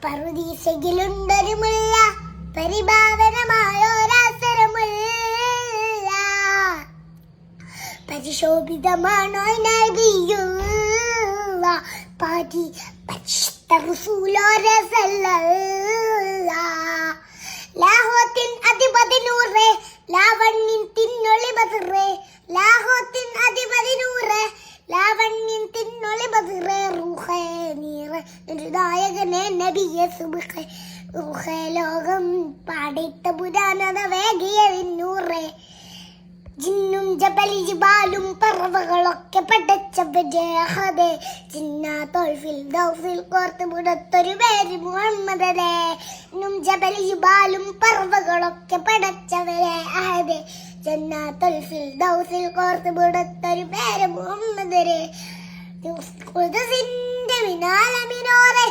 പറുദീസയിലുണ്ടൊരു മുല്ല, പരിഭാവനമായൊരവസരമുള്ള പരിശോഭിതമാണോ നബിയുള്ള പാതി പരിശുദ്ധ റസൂലുള്ളാഹി സല്ലല്ലാഹു ലാഹോത്തിൻ അധിപതി നൂറേ ലാവണ്യൻ തിന്നൊളി ബദറേ ലാഹോത്തിൻ അധിപതി നൂറേ ലാവണ്യൻ തിന്നൊളി ബദറേ റൂഹേ നീറേ നായകനെ നബിയെ സുബ്ഹേ റൂഹേ ലോകം പാടിത്ത പുരാണത വേഗിയ വിന്നൂറേ ജിന്നും ജബലി ജിബാലും പറവകളൊക്കെ പടച്ചവരെ അഹദേ ജിന്നാത്തുൽ ഫിർദൗസിൽ കോർത്ത് മുടത്തൊരു പേര് മുഹമ്മദരെ ജിന്നും ജബലി ജിബാലും പറവകളൊക്കെ പടച്ചവരെ അഹദേ ജന്നാത്തുൽ ഫിർദൗസിൽ കോർത്ത് മുടത്തൊരു പേര് മുഹമ്മദരെ ഖുദ്സിന്റെ മിനാലമിനോരെ